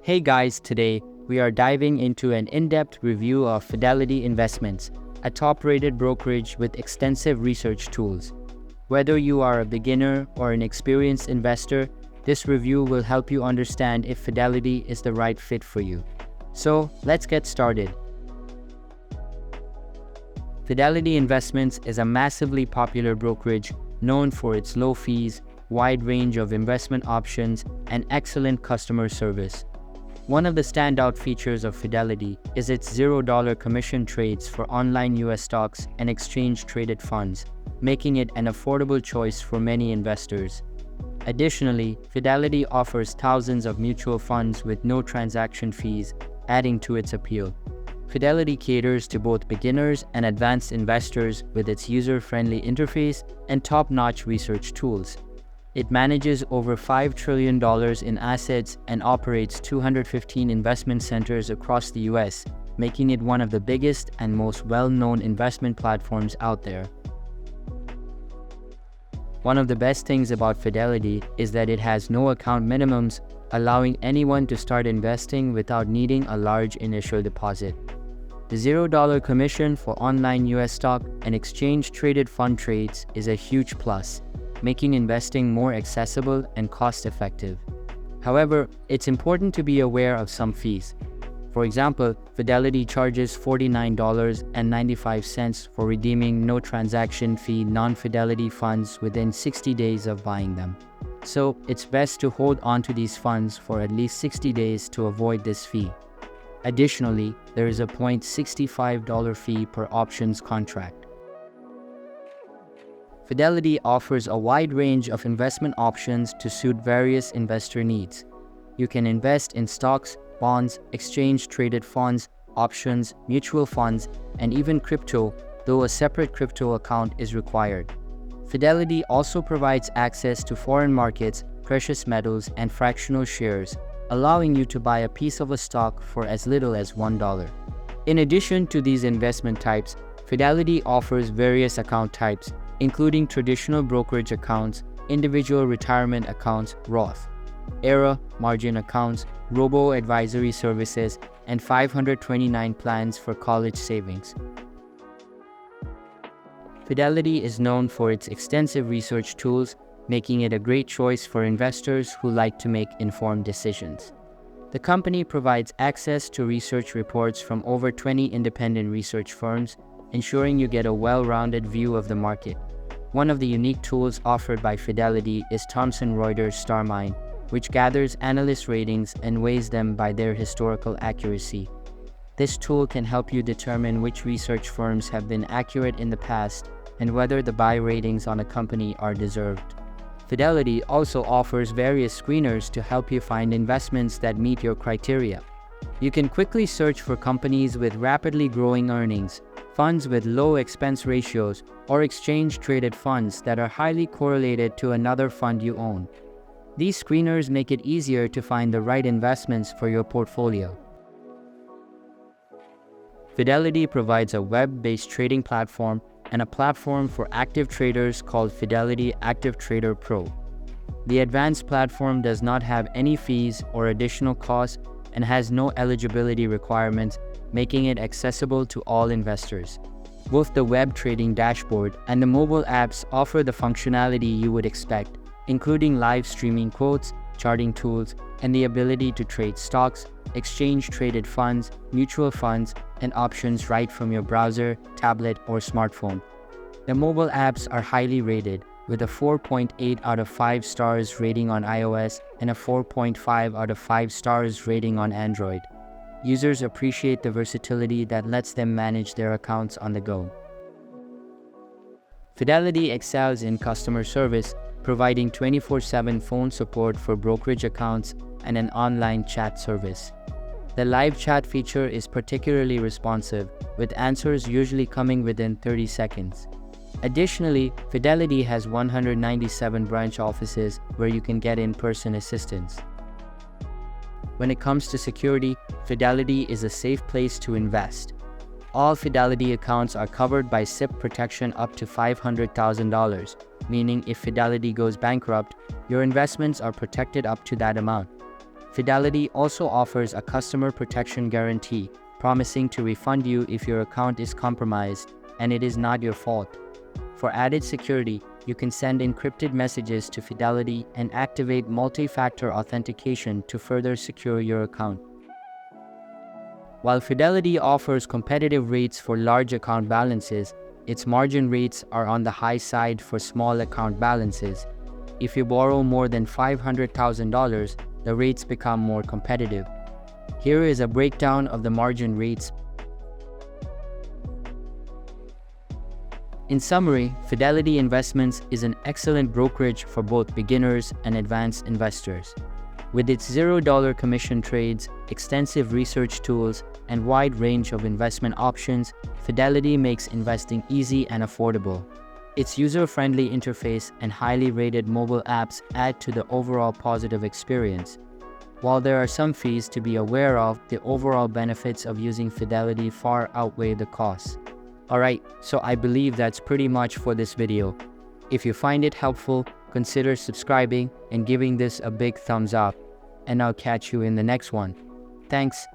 Hey guys, today we are diving into an in-depth review of Fidelity Investments, a top-rated brokerage with extensive research tools. Whether you are a beginner or an experienced investor, this review will help you understand if Fidelity is the right fit for you. So, let's get started. Fidelity Investments is a massively popular brokerage known for its low fees, wide range of investment options, and excellent customer service. One of the standout features of Fidelity is its $0 commission trades for online US stocks and exchange-traded funds, making it an affordable choice for many investors. Additionally, Fidelity offers thousands of mutual funds with no transaction fees, adding to its appeal. Fidelity caters to both beginners and advanced investors with its user-friendly interface and top-notch research tools. It manages over $5 trillion in assets and operates 215 investment centers across the US, making it one of the biggest and most well-known investment platforms out there. One of the best things about Fidelity is that it has no account minimums, allowing anyone to start investing without needing a large initial deposit. The $0 commission for online US stock and exchange-traded fund trades is a huge plus, making investing more accessible and cost-effective. However, it's important to be aware of some fees. For example, Fidelity charges $49.95 for redeeming no transaction fee non-Fidelity funds within 60 days of buying them. So, it's best to hold onto these funds for at least 60 days to avoid this fee. Additionally, there is a $0.65 fee per options contract. Fidelity offers a wide range of investment options to suit various investor needs. You can invest in stocks, bonds, exchange-traded funds, options, mutual funds, and even crypto, though a separate crypto account is required. Fidelity also provides access to foreign markets, precious metals, and fractional shares, allowing you to buy a piece of a stock for as little as $1. In addition to these investment types, Fidelity offers various account types, including traditional brokerage accounts, individual retirement accounts (Roth), IRA, margin accounts, robo-advisory services, and 529 plans for college savings. Fidelity is known for its extensive research tools, making it a great choice for investors who like to make informed decisions. The company provides access to research reports from over 20 independent research firms, ensuring you get a well-rounded view of the market. One of the unique tools offered by Fidelity is Thomson Reuters StarMine, which gathers analyst ratings and weighs them by their historical accuracy. This tool can help you determine which research firms have been accurate in the past and whether the buy ratings on a company are deserved. Fidelity also offers various screeners to help you find investments that meet your criteria. You can quickly search for companies with rapidly growing earnings, funds with low expense ratios, or exchange-traded funds that are highly correlated to another fund you own. These screeners make it easier to find the right investments for your portfolio. Fidelity provides a web-based trading platform and a platform for active traders called Fidelity Active Trader Pro. The advanced platform does not have any fees or additional costs and has no eligibility requirements, making it accessible to all investors. Both the web trading dashboard and the mobile apps offer the functionality you would expect, including live streaming quotes, charting tools, and the ability to trade stocks, exchange-traded funds, mutual funds, and options right from your browser, tablet, or smartphone. The mobile apps are highly rated, with a 4.8 out of 5 stars rating on iOS and a 4.5 out of 5 stars rating on Android. Users appreciate the versatility that lets them manage their accounts on the go. Fidelity excels in customer service, providing 24/7 phone support for brokerage accounts and an online chat service. The live chat feature is particularly responsive, with answers usually coming within 30 seconds. Additionally, Fidelity has 197 branch offices where you can get in-person assistance. When it comes to security, Fidelity is a safe place to invest. All Fidelity accounts are covered by SIP protection up to $500,000, meaning if Fidelity goes bankrupt, your investments are protected up to that amount. Fidelity also offers a customer protection guarantee, promising to refund you if your account is compromised and it is not your fault. For added security, you can send encrypted messages to Fidelity and activate multi-factor authentication to further secure your account. While Fidelity offers competitive rates for large account balances, its margin rates are on the high side for small account balances. If you borrow more than $500,000, the rates become more competitive. Here is a breakdown of the margin rates. In summary, Fidelity Investments is an excellent brokerage for both beginners and advanced investors. With its $0 commission trades, extensive research tools, and wide range of investment options, Fidelity makes investing easy and affordable. Its user-friendly interface and highly rated mobile apps add to the overall positive experience. While there are some fees to be aware of, the overall benefits of using Fidelity far outweigh the costs. Alright, so I believe that's pretty much for this video. If you find it helpful, consider subscribing and giving this a big thumbs up. And I'll catch you in the next one. Thanks.